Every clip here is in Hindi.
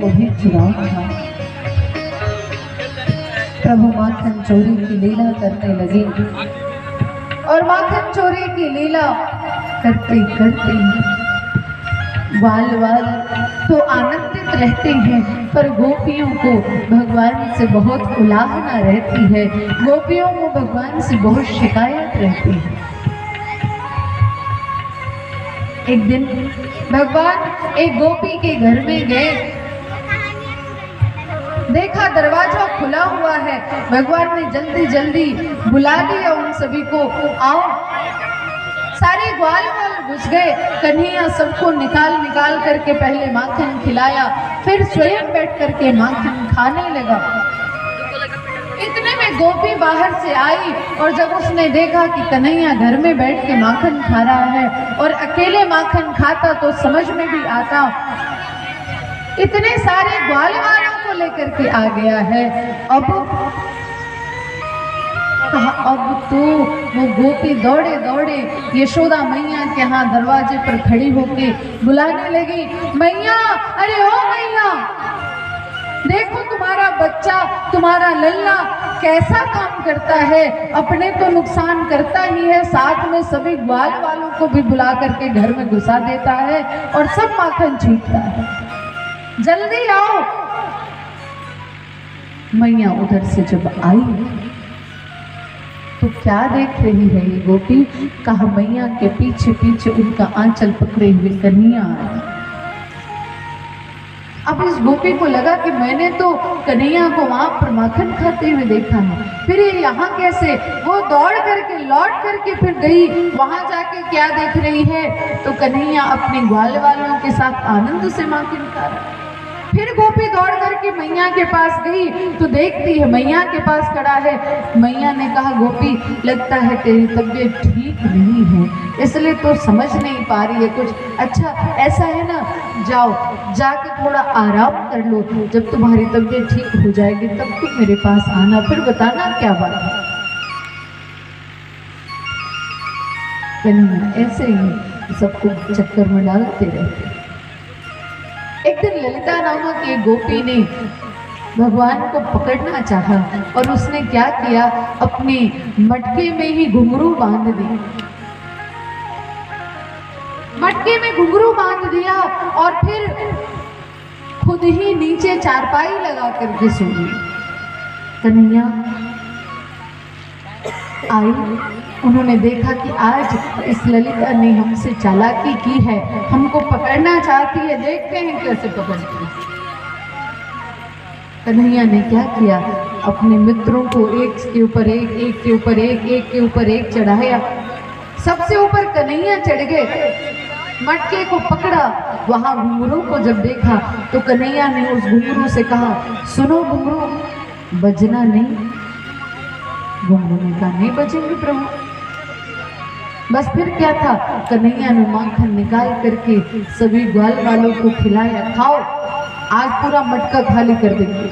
वही चुनाव था। प्रभु माखन चोरी की लीला करने लगे और माखन चोरी की लीला करते करते बाल तो आनंदित रहते हैं, पर गोपियों को भगवान से बहुत उलाहना रहती है, गोपियों को भगवान से बहुत शिकायत रहती है। एक दिन भगवान एक गोपी के घर में गए, देखा दरवाजा खुला हुआ है। भगवान ने जल्दी जल्दी बुला दिया उन सभी को, आओ। सारे ग्वाल घुस गए। कन्हैया सबको निकाल निकाल करके पहले माखन खिलाया, फिर स्वयं बैठ करके माखन खाने लगा। इतने में गोपी बाहर से आई और जब उसने देखा कि कन्हैया घर में बैठ के माखन खा रहा है और अकेले माखन खाता तो समझ में भी आता, इतने सारे ग्वाल वालों को लेकर के आ गया है। अब तो वो गोपी दौड़े दौड़े यशोदा मैया के यहाँ दरवाजे पर खड़ी होके बुलाने लगी, मैया, अरे ओ मैया, देखो तुम्हारा बच्चा, तुम्हारा लल्ला कैसा काम करता है, अपने तो नुकसान करता ही है, साथ में सभी ग्वाल वालों को भी बुला करके घर में घुसा देता है और सब माखन छींटता है, जल्दी आओ। मैया उधर से जब आई तो क्या देख रही है ये गोपी, कहा मैया के पीछे पीछे उनका आंचल पकड़े हुए कन्हैया आए। अब इस गोपी को लगा कि मैंने तो कन्हैया को वहां पर माखन खाते हुए देखा है, फिर ये यहाँ कैसे। वो दौड़ करके लौट करके फिर गई, वहां जाके क्या देख रही है तो कन्हैया अपने ग्वाल वालों के साथ आनंद से माखन खा रहा है। फिर गोपी दौड़ करके मैया के पास गई तो देखती है मैया के पास खड़ा है। मैया ने कहा, गोपी, लगता है तेरी तबीयत ठीक नहीं है, इसलिए तो समझ नहीं पा रही है कुछ। अच्छा ऐसा है ना, जाओ जाके थोड़ा आराम कर लो, जब तुम्हारी तबीयत ठीक हो जाएगी तब तुम मेरे पास आना, फिर बताना क्या बात है। ऐसे ही सबको चक्कर में डालते रहते। एक दिन ललिता नामक एक गोपी ने भगवान को पकड़ना चाहा और उसने क्या किया, अपने मटके में ही घुंघरू बांध दी। मटके में घुंघरू बांध दिया और फिर खुद ही नीचे चारपाई लगा करके सो गई। कन्हैया आई, उन्होंने देखा कि आज इस ललिता ने हमसे चालाकी की है, हमको पकड़ना चाहती है, देखते हैं कैसे पकड़ती है। कन्हैया ने क्या किया, अपने मित्रों को एक के ऊपर एक, एक के ऊपर एक, एक के ऊपर एक चढ़ाया। सबसे ऊपर कन्हैया चढ़ गए, मटके को पकड़ा, वहां घुंघरू को जब देखा तो कन्हैया ने उस घुंघरू से कहा, सुनो घुंघरू, बजना नहीं। घुंघरू ने कहा, नहीं बजेंगे प्रभु। बस फिर क्या था, कन्हैया ने माखन निकाल करके सभी ग्वाल वालों को खिलाया, खाओ आज पूरा मटका खाली कर देंगे।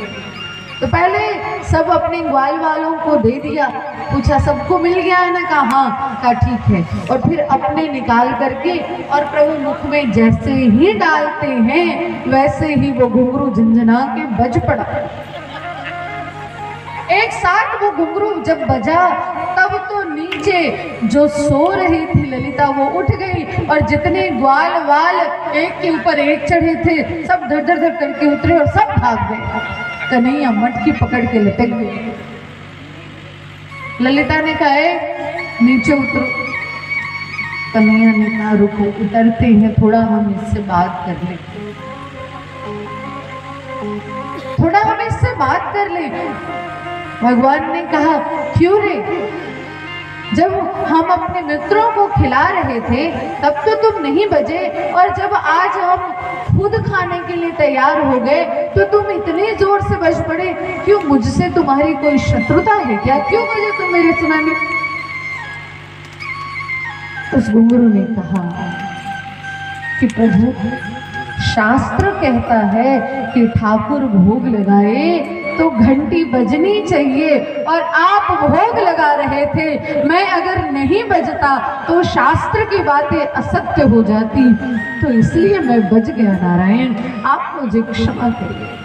तो पहले सब अपने ग्वाल वालों को दे दिया, पूछा सबको मिल गया है ना, कहा हाँ, कहा ठीक है। और फिर अपने निकाल करके और प्रभु मुख में जैसे ही डालते हैं वैसे ही वो घुंघरू झंझना के बज पड़ा। एक साथ वो घुंघरू जब बजा तब तो नीचे जो सो रही थी ललिता वो उठ गई और जितने ग्वाल वाल एक के ऊपर एक चढ़े थे सब धड़ धड़ धड़ करके उतरे और सब भाग गए। कन्हैया मटकी पकड़ के लटक गई। ललिता ने कहा, नीचे उतरो। कन्हैया ने कहा, रुको, उतरते हैं, थोड़ा हम इससे बात कर ले, थोड़ा हम इससे बात कर ले। भगवान ने कहा, क्यों रे, जब हम अपने मित्रों को खिला रहे थे तब तो तुम नहीं बजे, और जब आज हम खुद खाने के लिए तैयार हो गए तो तुम इतने जोर से बज पड़े, क्यों, मुझसे तुम्हारी कोई शत्रुता है क्या, क्यों बजे तुम मेरे सुनाने। उस घुंघरू ने कहा कि प्रभु, शास्त्र कहता है कि ठाकुर भोग लगाए तो घंटी बजनी चाहिए, और आप भोग लगा रहे थे। मैं अगर नहीं बजता तो शास्त्र की बातें असत्य हो जाती, तो इसलिए मैं बज गया नारायण, आप मुझे क्षमा करिए।